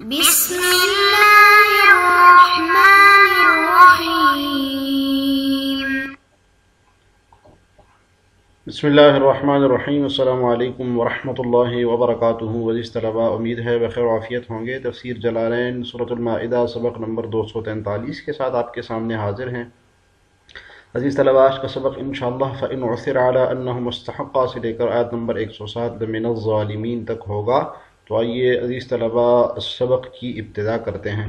بسم اللہ الرحمن الرحیم۔ بسم اللہ الرحمن الرحیم۔ السلام علیکم ورحمۃ اللہ وبرکاتہ۔ عزیز طلباء، امید ہے بخیر وعافیت ہوں گے۔ تفسیر جلالین سورۃ المائدہ سبق نمبر 243 کے ساتھ آپ کے سامنے حاضر ہیں۔ عزیز طلباء، آج کا سبق انشاءاللہ فَإِنْ عُثِرَ عَلَىٰ أَنَّهُ مُسْتَحَقًّا سے لے کر آیت نمبر 107 مِنَ الظَّالِمِينَ تک ہوگا۔ تو آئیے عزیز طلباء سبق کی ابتدا کرتے ہیں۔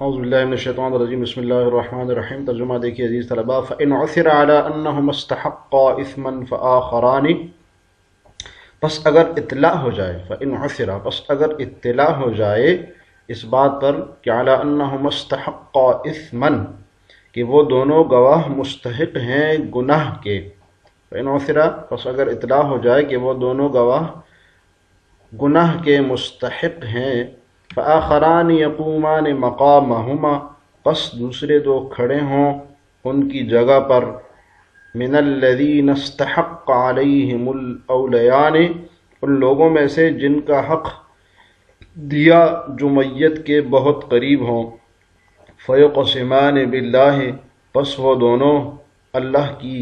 اعوذ باللہ من الشیطان الرجیم، بسم اللہ الرحمن الرحیم۔ ترجمہ دیکھیے عزیز طلباء، فَإِنْ عُثِرَ عَلَىٰ أَنَّهُمَا اسْتَحَقَّا إِثْمًا فَآخَرَانِ، پس اگر اطلاع ہو جائے، فَإِنْ عُثِرَ پس اگر اطلاع ہو جائے اس بات پر کہ عَلَىٰ أَنَّهُمَا اسْتَحَقَّا إِثْمًا، کہ وہ دونوں گواہ مستحق ہیں گناہ کے۔ فَإِنْ عُثِرَ پس اگر اطلاع ہو جائے کہ وہ دونوں گواہ گناہ کے مستحق ہیں، فآخران یقومان مقامہما پس دوسرے دو کھڑے ہوں ان کی جگہ پر، من الذین استحق علیہم الاولیان ان لوگوں میں سے جن کا حق دیا جو میت کے بہت قریب ہوں، فیقسمان باللہ پس وہ دونوں اللہ کی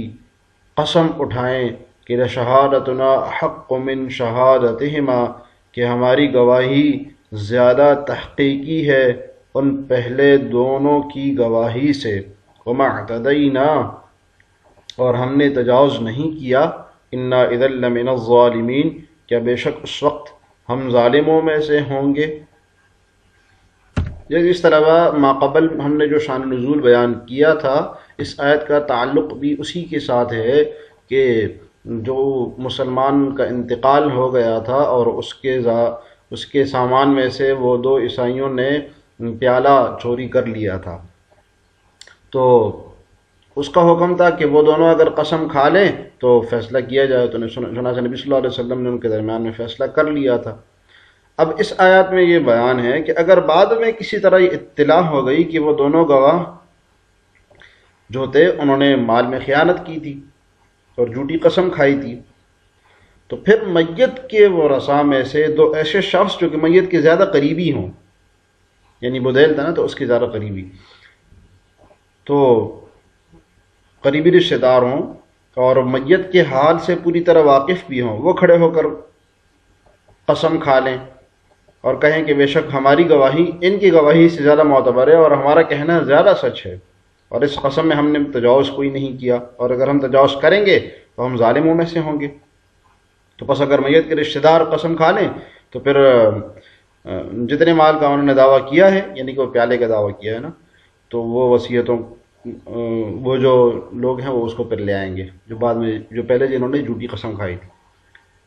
قسم اٹھائیں کہ لشہادتنا حق من شہادتہما، کہ ہماری گواہی زیادہ تحقیقی ہے ان پہلے دونوں کی گواہی سے، وما اعتدینا اور ہم نے تجاوز نہیں کیا، انا اذا لمن الظالمین کیا بے شک اس وقت ہم ظالموں میں سے ہوں گے۔ اس طرح ماقبل ہم نے جو شان نزول بیان کیا تھا، اس آیت کا تعلق بھی اسی کے ساتھ ہے کہ جو مسلمان کا انتقال ہو گیا تھا اور اس کے سامان میں سے وہ دو عیسائیوں نے پیالہ چوری کر لیا تھا، تو اس کا حکم تھا کہ وہ دونوں اگر قسم کھا لیں تو فیصلہ کیا جائے، تو چنانچہ نبی صلی اللہ علیہ وسلم نے ان کے درمیان میں فیصلہ کر لیا تھا۔ اب اس آیات میں یہ بیان ہے کہ اگر بعد میں کسی طرح یہ اطلاع ہو گئی کہ وہ دونوں گواہ جو تھے انہوں نے مال میں خیانت کی تھی اور جھوٹی قسم کھائی تھی، تو پھر میت کے ورثاء میں سے دو ایسے شخص جو کہ میت کے زیادہ قریبی ہوں، یعنی بدیل تھا نا تو اس کے زیادہ قریبی، تو قریبی رشتہ دار ہوں اور میت کے حال سے پوری طرح واقف بھی ہوں، وہ کھڑے ہو کر قسم کھا لیں اور کہیں کہ بے شک ہماری گواہی ان کی گواہی سے زیادہ معتبر ہے اور ہمارا کہنا زیادہ سچ ہے، اور اس قسم میں ہم نے تجاوز کوئی نہیں کیا، اور اگر ہم تجاوز کریں گے تو ہم ظالموں میں سے ہوں گے۔ تو پس اگر میت کے رشتہ دار قسم کھا لیں تو پھر جتنے مال کا انہوں نے دعویٰ کیا ہے، یعنی کہ وہ پیالے کا دعویٰ کیا ہے نا، تو وہ وصیتوں وہ جو لوگ ہیں وہ اس کو پھر لے آئیں گے جو بعد میں جو پہلے جنہوں نے جھوٹی قسم کھائی تھی۔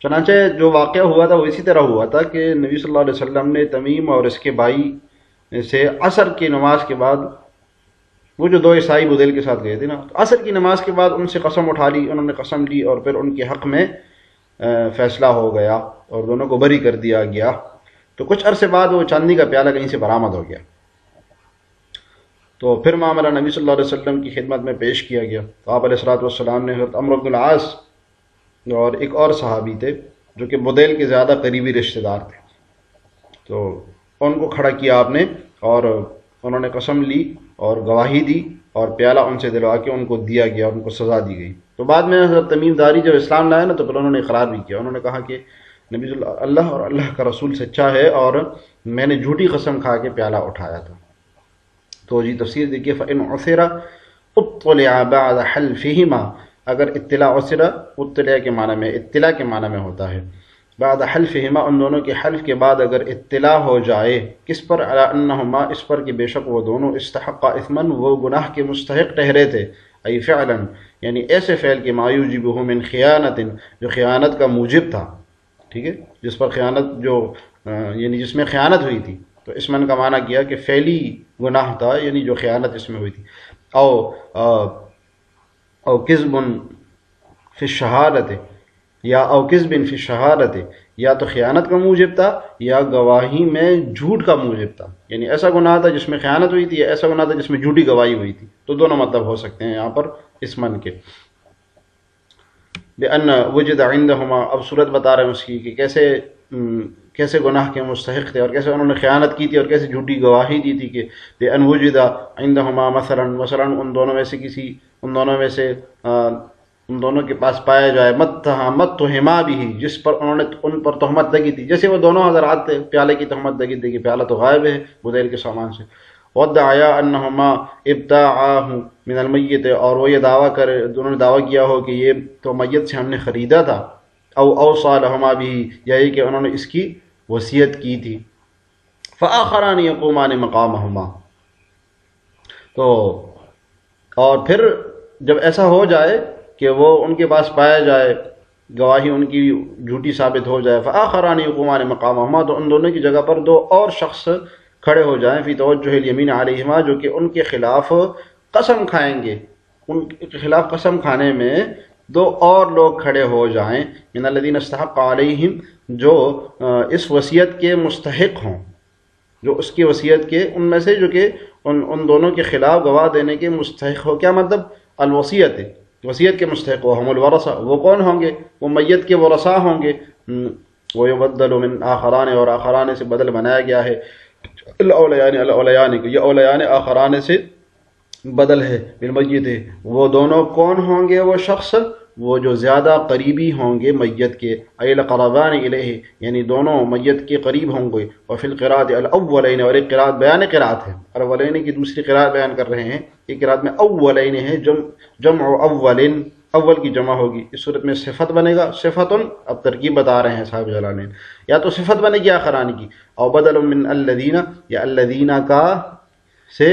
چنانچہ جو واقعہ ہوا تھا وہ اسی طرح ہوا تھا کہ نبی صلی اللہ علیہ وسلم نے تمیم اور اس کے بھائی سے عصر کی نماز کے بعد، وہ جو دو عیسائی بدیل کے ساتھ گئے تھے نا، عصر کی نماز کے بعد ان سے قسم اٹھا لی، انہوں نے قسم لی اور پھر ان کے حق میں فیصلہ ہو گیا اور دونوں کو بری کر دیا گیا۔ تو کچھ عرصے بعد وہ چاندی کا پیالہ کہیں سے برآمد ہو گیا، تو پھر معاملہ نبی صلی اللہ علیہ وسلم کی خدمت میں پیش کیا گیا، تو آپ علیہ الصلوۃ نے حضرت عمرو بن العاص اور ایک اور صحابی تھے جو کہ بدیل کے زیادہ قریبی رشتہ دار تھے، تو ان کو کھڑا کیا آپ نے اور انہوں نے قسم لی اور گواہی دی اور پیالہ ان سے دلوا کے ان کو دیا گیا، ان کو سزا دی گئی۔ تو بعد میں حضرت تمیم داری جب اسلام لائے نا تو پھر انہوں نے اقرار بھی کیا، انہوں نے کہا کہ نبی اللہ اور اللہ کا رسول سچا ہے اور میں نے جھوٹی قسم کھا کے پیالہ اٹھایا تھا۔ تو جی تفسیر دیکھیے، فَإِنْ عُثِرَ اُطُّلِعَ بَعْدَ حَلْفِهِمَا، اگر اطلاع عُثِرَ اطلاع کے معنی میں اطلاع کے معنی میں ہوتا ہے، بعد حلفہما ان دونوں کے حلف کے بعد اگر اطلاع ہو جائے، کس پر؟ علی انہما اس پر کہ بے شک وہ دونوں استحقا اثما وہ گناہ کے مستحق ٹھہرے تھے، ای فعلا یعنی ایسے فعل کے ما یوجبہ من خیانت جو خیانت کا موجب تھا، ٹھیک ہے، جس پر خیانت جو یعنی جس میں خیانت ہوئی تھی، تو اسمن کا معنی کیا کہ فعلی گناہ تھا، یعنی جو خیانت اس میں ہوئی تھی، او کذب فی الشہادت یا او کذب فی الشہادت، یا تو خیانت کا موجب تھا یا گواہی میں جھوٹ کا موجب تھا، یعنی ایسا گناہ تھا جس میں خیانت ہوئی تھی یا ایسا گناہ تھا جس میں جھوٹی گواہی ہوئی تھی، تو دونوں مطلب ہو سکتے ہیں یہاں پر اسمن کے۔ بأن وجد عندهما، اب صورت بتا رہے ہیں اس کی کہ کیسے گناہ کے مستحق تھے اور کیسے انہوں نے خیانت کی تھی اور کیسے جھوٹی گواہی دی تھی کہ بِأَنْ وُجِدَ عِنْدَهُمَا مثلاً ان دونوں کے پاس پایا جائے متہما بھی جس پر انہوں نے ان پر تہمت لگی تھی، جیسے وہ دونوں حضرات تھے پیالے کی تہمت لگی تھی کہ پیالہ تو غائب ہے بدیل کے سامان سے، وَادَّعَيَا أَنَّهُمَا ابْتَاعَاهُ مِنَ الْمَيِّتِ اور وہ یہ دعویٰ دونوں نے دعویٰ کیا ہو کہ یہ تو میت سے ہم نے خریدا تھا، او اوصى لهما به یہی کہ انہوں نے اس کی وصیت کی تھی، فآخران يقومان مقامهما تو اور پھر جب ایسا ہو جائے کہ وہ ان کے پاس پایا جائے گواہی ان کی جھوٹی ثابت ہو جائے، فآخران يقومان مقامهما تو ان دونوں کی جگہ پر دو اور شخص کھڑے ہو جائیں، فی توجہ الیمین علیہما جو کہ ان کے خلاف قسم کھائیں گے، ان کے خلاف قسم کھانے میں دو اور لوگ کھڑے ہو جائیں، من الذین استحق علیہم جو اس وصیت کے مستحق ہوں، جو اس کی وصیت کے ان میں سے جو کہ ان دونوں کے خلاف گواہ دینے کے مستحق ہو۔ کیا مطلب؟ الوصیت وصیت کے مستحق وہ ہم الورثہ، وہ کون ہوں گے؟ وہ میت کے ورثاء ہوں گے۔ وَيُبَدَّلُ مِنْ آخَرَانِ اور آخران سے بدل بنایا گیا ہے، الاولیان یہ اولیان آخران سے بدل ہے، بالمیت وہ دونوں کون ہوں گے؟ وہ شخص وہ جو زیادہ قریبی ہوں گے میت کے، الاقربان الیہ یعنی دونوں میت کے قریب ہوں گے۔ وفی القراءۃ الاولین اور ایک قراءت بیان قراءت ہے، الاولین کی دوسری قراءت بیان کر رہے ہیں، ایک قراءت میں اولین ہے، جمع اولن اول کی جمع ہوگی، اس صورت میں صفت بنے گا، صفتن اب ترکیب بتا رہے ہیں صاحب جلالین، یا تو صفت بنے گی آخران کی، او بدل من الذین یا الذین کا سے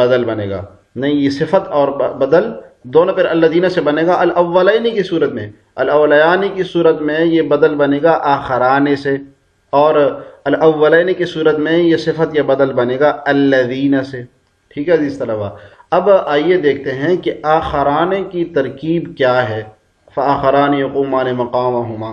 بدل بنے گا، نہیں یہ صفت اور بدل دونوں پر الذین سے بنے گا۔ الاولین کی صورت میں، الاولیان کی صورت میں یہ بدل بنے گا آخران سے، اور الاولین کی صورت میں یہ صفت یا بدل بنے گا الذین سے۔ ٹھیک ہے عزیز طلبہ، اب آئیے دیکھتے ہیں کہ آخران کی ترکیب کیا ہے۔ فآخران یقومان مقامہما،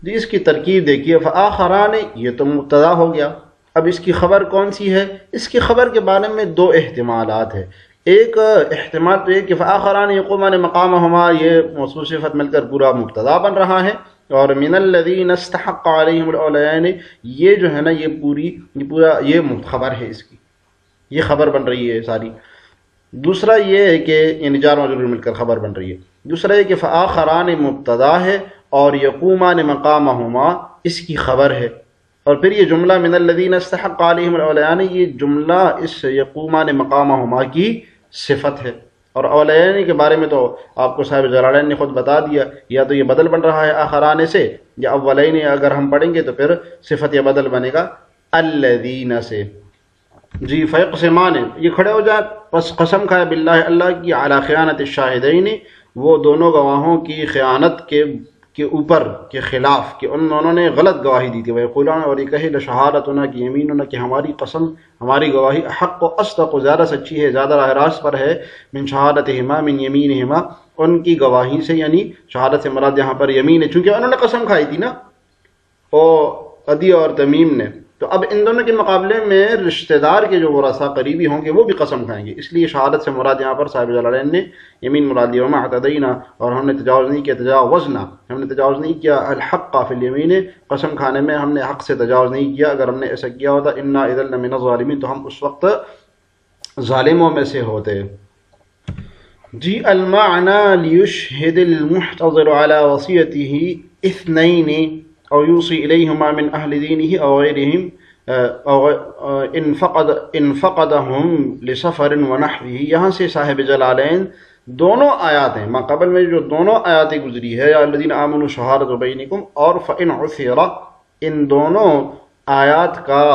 جی اس کی ترکیب دیکھیے، فآخران یہ تو مبتدا ہو گیا، اب اس کی خبر کون سی ہے؟ اس کی خبر کے بارے میں دو احتمالات ہیں۔ ایک احتمال تو یہ کہ فآخران یقومان مقامہما یہ موصوف صفت مل کر پورا مبتدا بن رہا ہے، اور من الذین استحق علیہم الاولیان یہ جو ہے نا یہ پورا یہ خبر ہے، اس کی یہ خبر بن رہی ہے ساری۔ دوسرا یہ ہے کہ یعنی جار مجرور مل کر خبر بن رہی ہے۔ دوسرا یہ کہ فآخران مبتدا ہے اور یقومان مقامہما اس کی خبر ہے، اور پھر یہ جملہ من الذین استحق علیہم الاولیان یہ جملہ اس یقومان مقامہما کی صفت ہے۔ اور اولیان کے بارے میں تو آپ کو صاحب جلالین نے خود بتا دیا، یا تو یہ بدل بن رہا ہے آخران سے، یا اولین اگر ہم پڑھیں گے تو پھر صفت یا بدل بنے گا الذین سے۔ جی فیقسمان یہ کھڑے ہو جائے، پس قسم کھائے باللہ اللہ کی، علی خیانت الشاہدین وہ دونوں گواہوں کی خیانت کے اوپر کے خلاف کہ ان دونوں نے غلط گواہی دی تھی، ویقولون اور یہ کہے لشہادتنا کی یمیننا کہ ہماری قسم ہماری گواہی حق و اصدق زیادہ سچی ہے، زیادہ راہ راست پر ہے، من شہادتہما من یمینہما ان کی گواہی سے، یعنی شہادت سے مراد یہاں پر یمین ہے، چونکہ انہوں نے قسم کھائی تھی نا عدی اور تمیم نے، تو اب ان دونوں کے مقابلے میں رشتہ دار کے جو ورثاء قریبی ہوں گے وہ بھی قسم کھائیں گے، اس لیے شہادت سے مراد یہاں پر صاحب جلالین نے یمین مراد لی، وما اعتدینا اور ہم نے تجاوز نہیں کیا، ہم نے تجاوز نہیں کیا الحق فی الیمین قسم کھانے میں ہم نے حق سے تجاوز نہیں کیا، اگر ہم نے ایسا کیا ہوتا انا اذا لمن الظالمین تو ہم اس وقت ظالموں میں سے ہوتے۔ جی المعنى لیشہد المحتضر علی وصیته اثنین او یوصی الیہما من اہل دینہ او غیرہم ان فقدہم لسفر ونحوہ، یہاں سے صاحب جلالین دونوں آیات ہیں، ما قبل میں جو دونوں آیاتیں گزری ہے، یا الذین آمنوا شہادۃ بینکم اور فإن عثر، ان دونوں آیات کا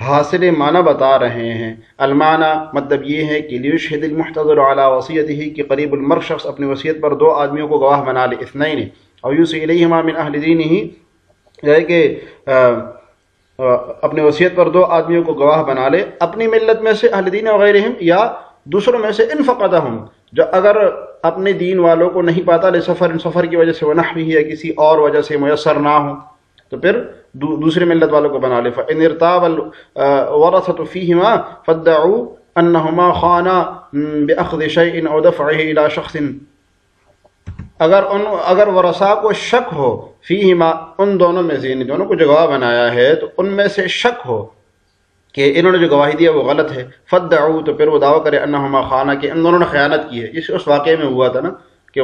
حاصل معنی بتا رہے ہیں۔ المعنی مطلب یہ ہے کہ لیشہد المحتضر علی وصیتہ کہ قریب المرء شخص اپنی وصیت پر دو آدمیوں کو گواہ بنا لے، اثنین او یوصی الیہما من اہل دینہ یعنی کہ اپنی وصیت پر دو آدمیوں کو گواہ بنا لے اپنی ملت میں سے، اہل دین وغیرہم یا دوسروں میں سے، ان فقدہم جو اگر اپنے دین والوں کو نہیں پاتا، سفر کی وجہ سے، ونحوہ یا کسی اور وجہ سے میسر نہ ہو تو پھر دوسری ملت والوں کو بنا لے۔ فإن ارتاب الورثة فيهما فادعوا أنهما خانا بأخذ شيء أو دفعه إلى شخص اگر ورثاء کو شک ہو فیہما ان دونوں میں سے، یعنی دونوں کو جو گواہ بنایا ہے تو ان میں سے شک ہو کہ انہوں نے جو گواہی دیا وہ غلط ہے، فدعوا تو پھر وہ دعویٰ کرے انہما خانہ کہ ان دونوں نے خیانت کی ہے. اس واقعے میں ہوا تھا نا کہ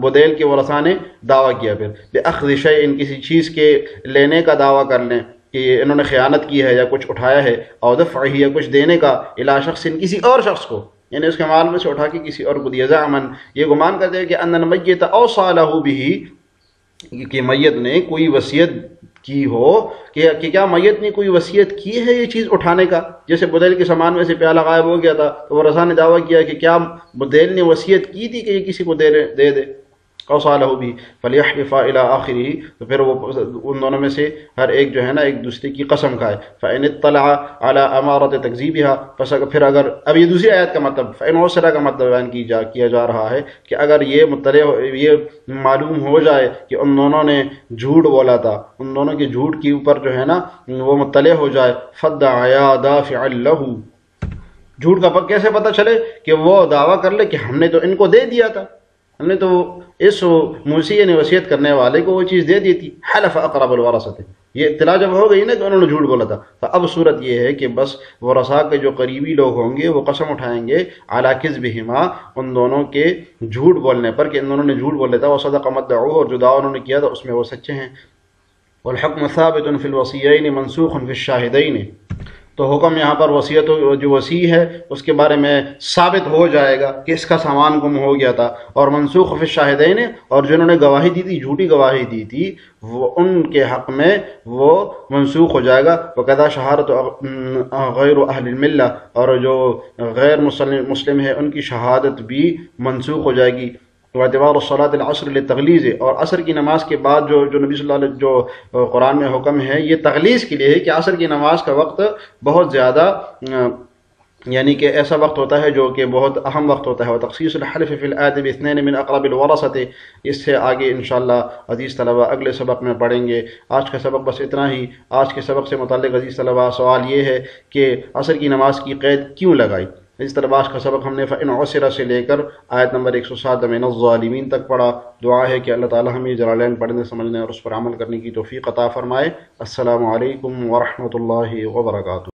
بدیل کے ورثاء نے دعویٰ کیا پھر بأخذ شیء کسی چیز کے لینے کا دعویٰ کر لیں کہ انہوں نے خیانت کی ہے یا کچھ اٹھایا ہے، او دفعہ یا کچھ دینے کا الی شخص کسی اور شخص کو، یعنی اس کے مال میں سے اٹھا کے کسی اور کو دیا. زعمن یہ گمان کرتے ہیں کہ ان المیت اوصى له به کہ میت نے کوئی وصیت کی ہو کہ کیا میت نے کوئی وصیت کی ہے یہ چیز اٹھانے کا. جیسے بدیل کے سامان میں سے پیالہ غائب ہو گیا تھا تو ورثاء نے دعویٰ کیا کہ کیا بدیل نے وصیت کی تھی کہ یہ کسی کو دے دے. اوصى له به فليحلف الى آخره تو پھر وہ ان دونوں میں سے ہر ایک جو ہے نا ایک دوسرے کی قسم کھائے. فإن اطلع على امارة تكذيبها پس پھر اگر اب یہ دوسری آیت کا مطلب فإن عسر کا مطلب بیان کیا جا رہا ہے کہ اگر یہ معلوم ہو جائے کہ ان دونوں نے جھوٹ بولا تھا، ان دونوں کے جھوٹ کے اوپر جو ہے نا وہ مطلع ہو جائے، فدعا دافعا له جھوٹ کا کیسے پتہ چلے کہ وہ دعویٰ کر لے کہ ہم نے تو ان کو دے دیا تھا، ہم نے تو اس موصی نے وصیت کرنے والے کو وہ چیز دے دی تھی. حلف اقرب الورثۃ یہ اطلاع جب ہو گئی نا کہ انہوں نے جھوٹ بولا تھا تو اب صورت یہ ہے کہ بس ورثاء کے جو قریبی لوگ ہوں گے وہ قسم اٹھائیں گے علی کذبہما ان دونوں کے جھوٹ بولنے پر کہ ان دونوں نے جھوٹ بولا تھا، وصدق ما ادعوا اور جو دعویٰ انہوں نے کیا تھا اس میں وہ سچے ہیں. والحکم ثابت فی الوصیین منسوخ فی الشاہدین تو حکم یہاں پر وصیت جو وصی ہے اس کے بارے میں ثابت ہو جائے گا کہ اس کا سامان گم ہو گیا تھا، اور منسوخ فی الشاہدین اور جنہوں نے گواہی دی تھی جھوٹی گواہی دی تھی وہ ان کے حق میں وہ منسوخ ہو جائے گا. وکذا شہادت غیر اہل الملہ اور جو غیر مسلم ہے ان کی شہادت بھی منسوخ ہو جائے گی. واعتبار الصلاۃ العصر للتغلیظ اور عصر کی نماز کے بعد جو نبی صلی اللہ علیہ وسلم جو قرآن میں حکم ہے یہ تغلیظ کے لیے ہے کہ عصر کی نماز کا وقت بہت زیادہ یعنی کہ ایسا وقت ہوتا ہے جو کہ بہت اہم وقت ہوتا ہے. وتخصیص الحلف فی الآیت باثنین من اقرب الورثۃ اس سے آگے انشاءاللہ عزیز طلبہ اگلے سبق میں پڑھیں گے. آج کا سبق بس اتنا ہی. آج کے سبق سے متعلق عزیز طلبہ سوال یہ ہے کہ عصر کی نماز کی قید کیوں لگائی. اس طرح آج کا سبق ہم نے فإن عسر سے لے کر آیت نمبر 107 من الظالمین تک پڑھا. دعا ہے کہ اللہ تعالی ہمیں جلالین پڑھنے سمجھنے اور اس پر عمل کرنے کی توفیق عطا فرمائے. السلام علیکم ورحمۃ اللہ وبرکاتہ.